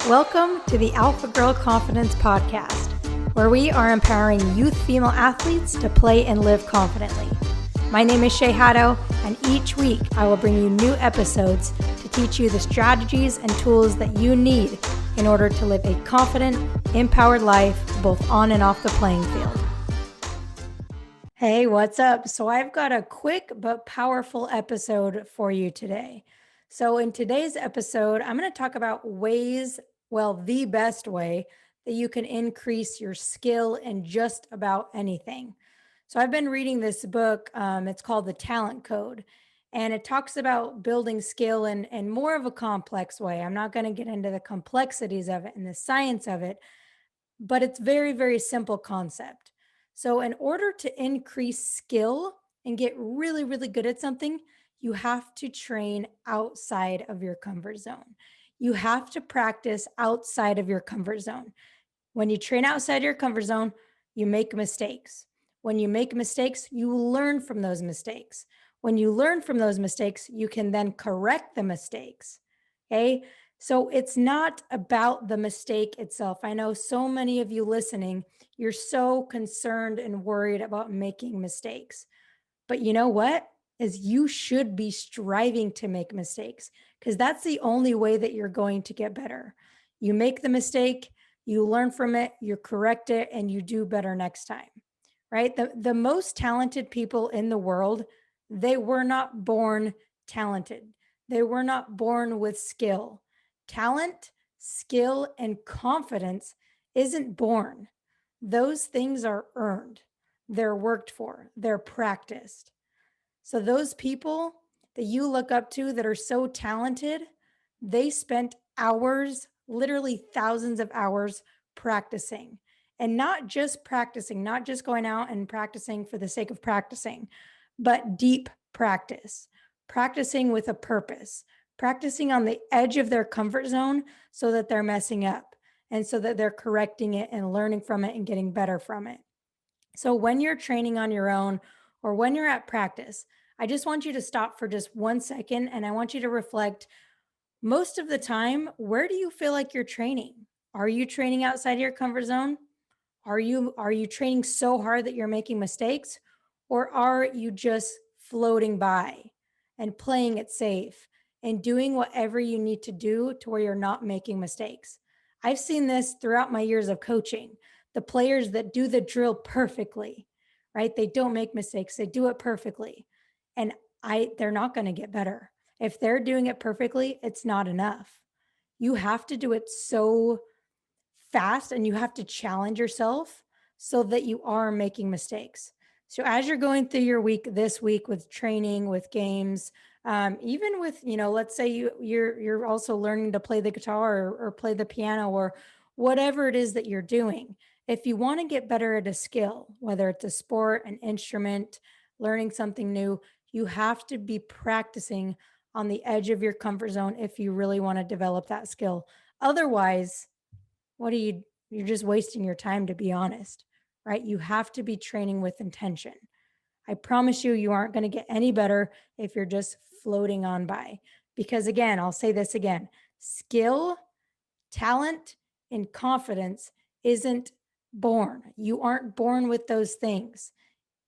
Welcome to the Alpha Girl Confidence Podcast, where we are empowering youth female athletes to play and live confidently. My name is Shay, and each week I will bring you new episodes to teach you the strategies and tools that you need in order to live a confident, empowered life both on and off the playing field. Hey, what's up? So I've got a quick but powerful episode for you today. So in today's episode, I'm going to talk about the best way that you can increase your skill in just about anything. So I've been reading this book. It's called The Talent Code, and it talks about building skill in more of a complex way. I'm not going to get into the complexities of it and the science of it, but it's very, very simple concept. So in order to increase skill and get really, really good at something, you have to train outside of your comfort zone. You have to practice outside of your comfort zone. When you train outside your comfort zone, you make mistakes. When you make mistakes, you learn from those mistakes. When you learn from those mistakes, you can then correct the mistakes. Okay? So it's not about the mistake itself. I know so many of you listening, you're so concerned and worried about making mistakes. But you know what? Is you should be striving to make mistakes, because that's the only way that you're going to get better. You make the mistake, you learn from it, you correct it, and you do better next time, right? The most talented people in the world, they were not born talented. They were not born with skill. Talent, skill, and confidence isn't born. Those things are earned. They're worked for. They're practiced. So those people that you look up to that are so talented, they spent hours, literally thousands of hours practicing. And not just practicing, not just going out and practicing for the sake of practicing, but deep practice, practicing with a purpose, practicing on the edge of their comfort zone so that they're messing up and so that they're correcting it and learning from it and getting better from it. So when you're training on your own or when you're at practice, I just want you to stop for just 1 second and I want you to reflect. Most of the time, where do you feel like you're training? Are you training outside your comfort zone? Are you training so hard that you're making mistakes? Or are you just floating by and playing it safe and doing whatever you need to do to where you're not making mistakes? I've seen this throughout my years of coaching. The players that do the drill perfectly, right? They don't make mistakes. They do it perfectly. And they're not going to get better. If they're doing it perfectly, it's not enough. You have to do it so fast and you have to challenge yourself so that you are making mistakes. So as you're going through your week this week with training, with games, even with, let's say you're also learning to play the guitar or play the piano or whatever it is that you're doing. If you want to get better at a skill, whether it's a sport, an instrument, learning something new, you have to be practicing on the edge of your comfort zone if you really want to develop that skill. Otherwise, you're just wasting your time, to be honest, right? You have to be training with intention. I promise you aren't going to get any better if you're just floating on by. Because again, I'll say this again, skill, talent, and confidence isn't born. You aren't born with those things.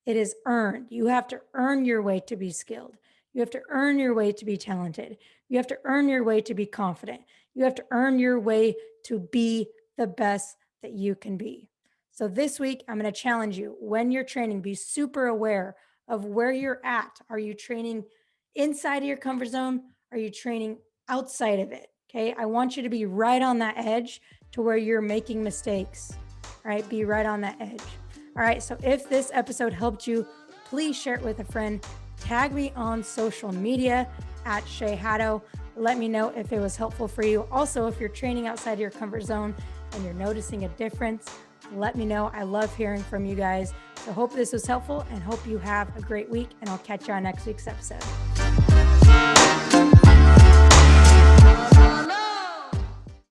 It is earned. You have to earn your way to be skilled. You have to earn your way to be talented. You have to earn your way to be confident. You have to earn your way to be the best that you can be. So this week, I'm going to challenge you. When you're training, be super aware of where you're at. Are you training inside of your comfort zone? Are you training outside of it? Okay. I want you to be right on that edge to where you're making mistakes. All right. Be right on that edge. All right. So if this episode helped you, please share it with a friend. Tag me on social media at Shay Haddo. Let me know if it was helpful for you. Also, if you're training outside your comfort zone and you're noticing a difference, let me know. I love hearing from you guys. So hope this was helpful and hope you have a great week, and I'll catch you on next week's episode.